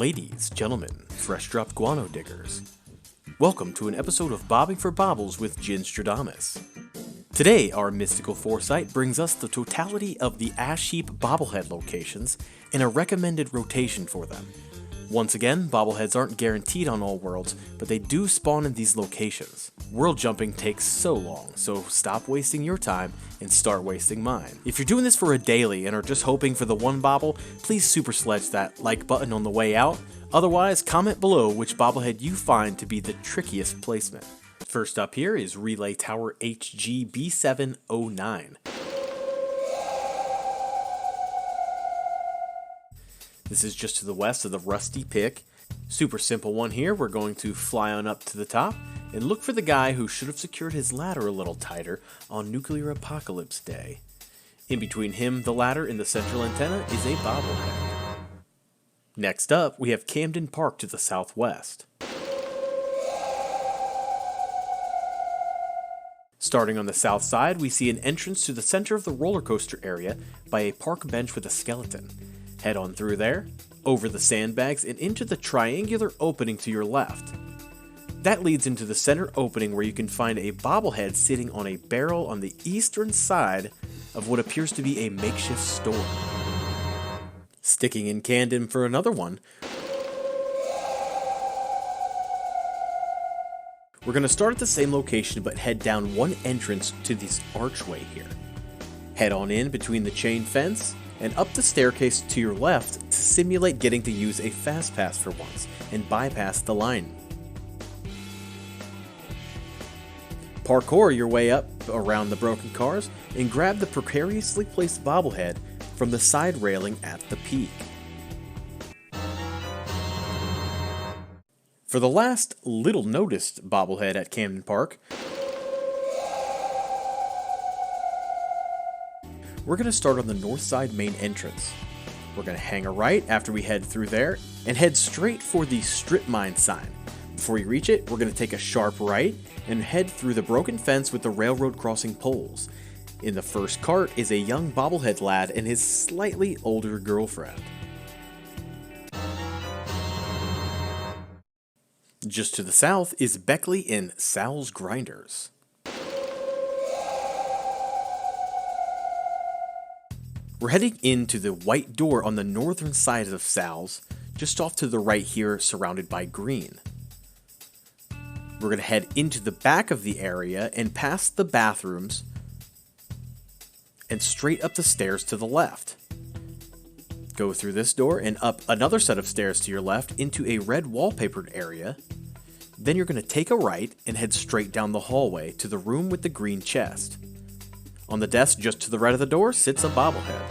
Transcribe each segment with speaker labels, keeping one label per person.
Speaker 1: Ladies, gentlemen, fresh dropped guano diggers, welcome to an episode of Bobbing for Bobbles with Jinjstradamus. Today, our mystical foresight brings us the totality of the Heap Bobblehead locations and a recommended rotation for them. Once again, bobbleheads aren't guaranteed on all worlds, but they do spawn in these locations. World jumping takes so long, so stop wasting your time and start wasting mine. If you're doing this for a daily and are just hoping for the one bobble, please super sledge that like button on the way out. Otherwise, comment below which bobblehead you find to be the trickiest placement. First up here is Relay Tower HGB709. This is just to the west of the Rusty Pick. Super simple one here. We're going to fly on up to the top and look for the guy who should have secured his ladder a little tighter on Nuclear Apocalypse Day. In between him, the ladder, and the central antenna is a bobblehead. Next up, we have Camden Park to the southwest. Starting on the south side, we see an entrance to the center of the roller coaster area by a park bench with a skeleton. Head on through there, over the sandbags, and into the triangular opening to your left. That leads into the center opening where you can find a bobblehead sitting on a barrel on the eastern side of what appears to be a makeshift store. Sticking in Camden for another one, we're going to start at the same location but head down one entrance to this archway here. Head on in between the chain fence and up the staircase to your left to simulate getting to use a fast pass for once and bypass the line. Parkour your way up around the broken cars and grab the precariously placed bobblehead from the side railing at the peak. For the last little noticed bobblehead at Camden Park, we're going to start on the north side main entrance. We're going to hang a right after we head through there and head straight for the strip mine sign. Before you reach it, we're going to take a sharp right and head through the broken fence with the railroad crossing poles. In the first cart is a young bobblehead lad and his slightly older girlfriend. Just to the south is Beckley and Sal's Grinders. We're heading into the white door on the northern side of Sal's, just off to the right here, surrounded by green. We're going to head into the back of the area and past the bathrooms and straight up the stairs to the left. Go through this door and up another set of stairs to your left into a red wallpapered area. Then you're going to take a right and head straight down the hallway to the room with the green chest. On the desk just to the right of the door sits a bobblehead.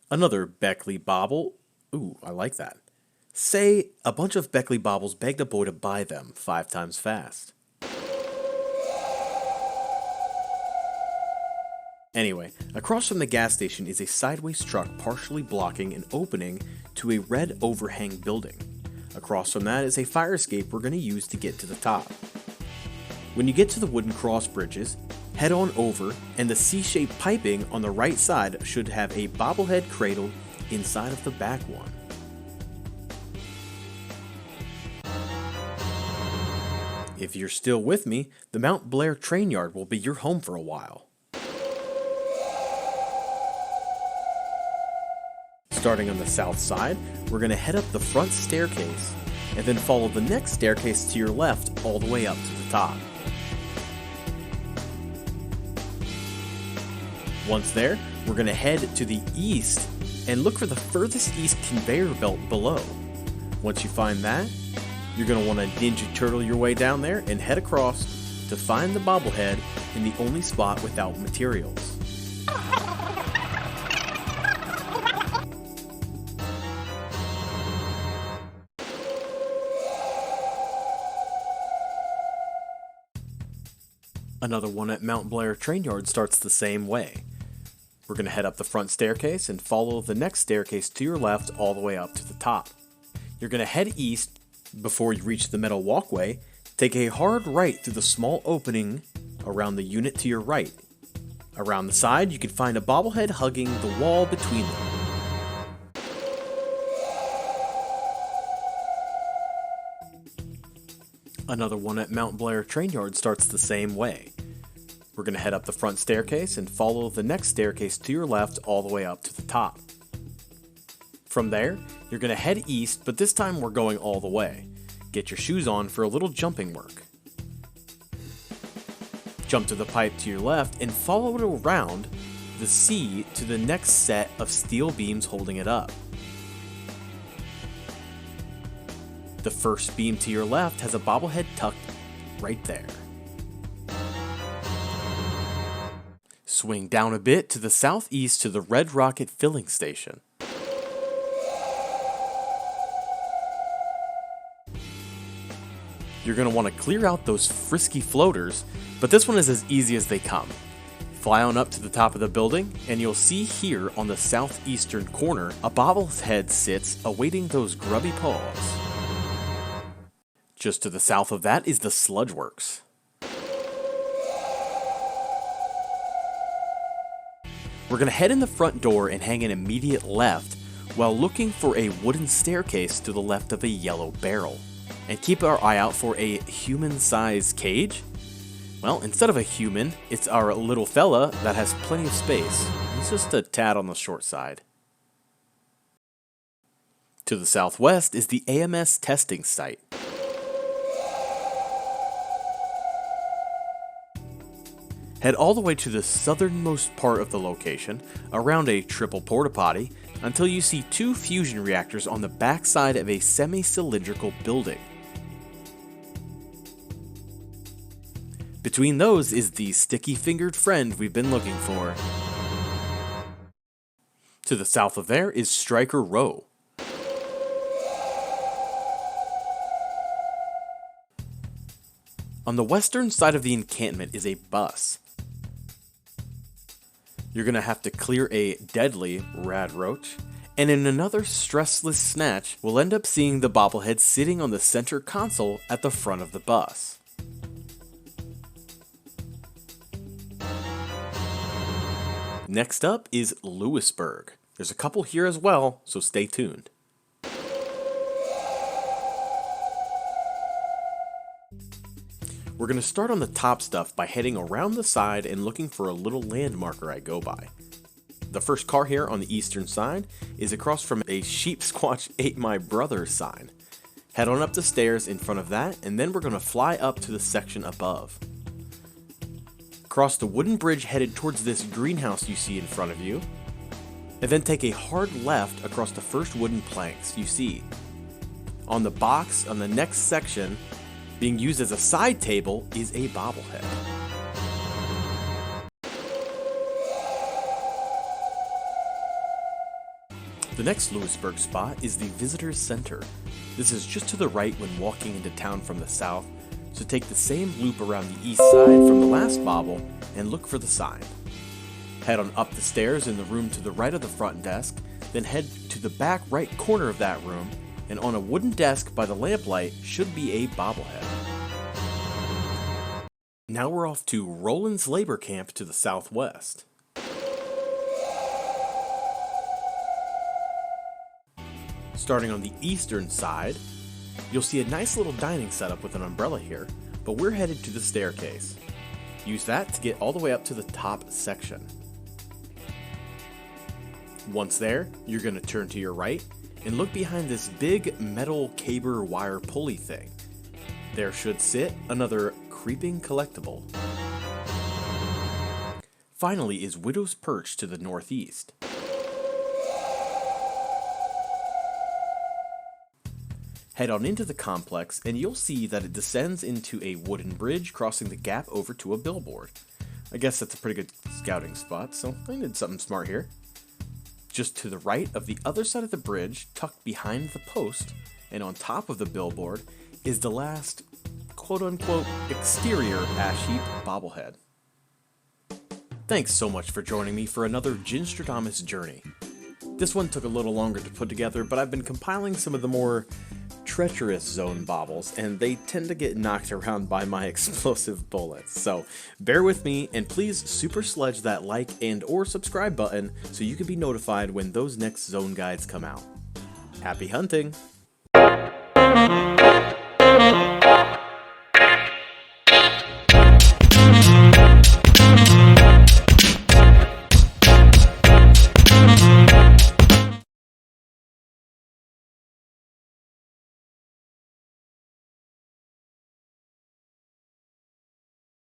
Speaker 1: Another Beckley bobble. Ooh, I like that. Say a bunch of Beckley bobbles begged a boy to buy them 5 times fast. Anyway, across from the gas station is a sideways truck partially blocking an opening to a red overhang building. Across from that is a fire escape we're going to use to get to the top. When you get to the wooden cross bridges, head on over, and the C-shaped piping on the right side should have a bobblehead cradle inside of the back one. If you're still with me, the Mount Blair train yard will be your home for a while. Starting on the south side, we're going to head up the front staircase and then follow the next staircase to your left all the way up to the top. Once there, we're going to head to the east and look for the furthest east conveyor belt below. Once you find that, you're going to want to Ninja Turtle your way down there and head across to find the bobblehead in the only spot without materials. Another one at Mount Blair train yard starts the same way. We're going to head up the front staircase and follow the next staircase to your left all the way up to the top. You're going to head east before you reach the metal walkway. Take a hard right through the small opening around the unit to your right. Around the side, you can find a bobblehead hugging the wall between them. Another one at Mount Blair Train Yard starts the same way. We're going to head up the front staircase and follow the next staircase to your left all the way up to the top. From there, you're going to head east, but this time we're going all the way. Get your shoes on for a little jumping work. Jump to the pipe to your left and follow it around the C to the next set of steel beams holding it up. The first beam to your left has a bobblehead tucked right there. Swing down a bit to the southeast to the Red Rocket filling station. You're going to want to clear out those frisky floaters, but this one is as easy as they come. Fly on up to the top of the building, and you'll see here on the southeastern corner, a bobblehead sits awaiting those grubby paws. Just to the south of that is the Sludge Works. We're going to head in the front door and hang an immediate left while looking for a wooden staircase to the left of a yellow barrel. And keep our eye out for a human-sized cage. Well, instead of a human, it's our little fella that has plenty of space. He's just a tad on the short side. To the southwest is the AMS testing site. Head all the way to the southernmost part of the location, around a triple porta potty, until you see two fusion reactors on the backside of a semi-cylindrical building. Between those is the sticky-fingered friend we've been looking for. To the south of there is Striker Row. On the western side of the encampment is a bus. You're going to have to clear a deadly rad roach, and in another stressless snatch, we'll end up seeing the bobblehead sitting on the center console at the front of the bus. Next up is Lewisburg. There's a couple here as well, so stay tuned. We're going to start on the top stuff by heading around the side and looking for a little landmarker I go by. The first car here on the eastern side is across from a Sheep Squatch Ate My Brother sign. Head on up the stairs in front of that, and then we're going to fly up to the section above. Cross the wooden bridge headed towards this greenhouse you see in front of you, and then take a hard left across the first wooden planks you see. On the box on the next section, being used as a side table, is a bobblehead. The next Lewisburg spot is the Visitor's Center. This is just to the right when walking into town from the south, so take the same loop around the east side from the last bobble and look for the sign. Head on up the stairs in the room to the right of the front desk, then head to the back right corner of that room, and on a wooden desk by the lamplight should be a bobblehead. Now we're off to Roland's labor camp to the southwest. Starting on the eastern side, you'll see a nice little dining setup with an umbrella here, but we're headed to the staircase. Use that to get all the way up to the top section. Once there, you're going to turn to your right and look behind this big metal caber wire pulley thing. There should sit another creeping collectible. Finally is Widow's Perch to the northeast. Head on into the complex and you'll see that it descends into a wooden bridge crossing the gap over to a billboard. I guess that's a pretty good scouting spot, so I did something smart here. Just to the right of the other side of the bridge, tucked behind the post, and on top of the billboard, is the last quote-unquote exterior Ash Heap bobblehead. Thanks so much for joining me for another Jinjstradamus journey. This one took a little longer to put together, but I've been compiling some of the more treacherous zone bobbles, and they tend to get knocked around by my explosive bullets. So bear with me, and please super sludge that like and or subscribe button so you can be notified when those next zone guides come out. Happy hunting!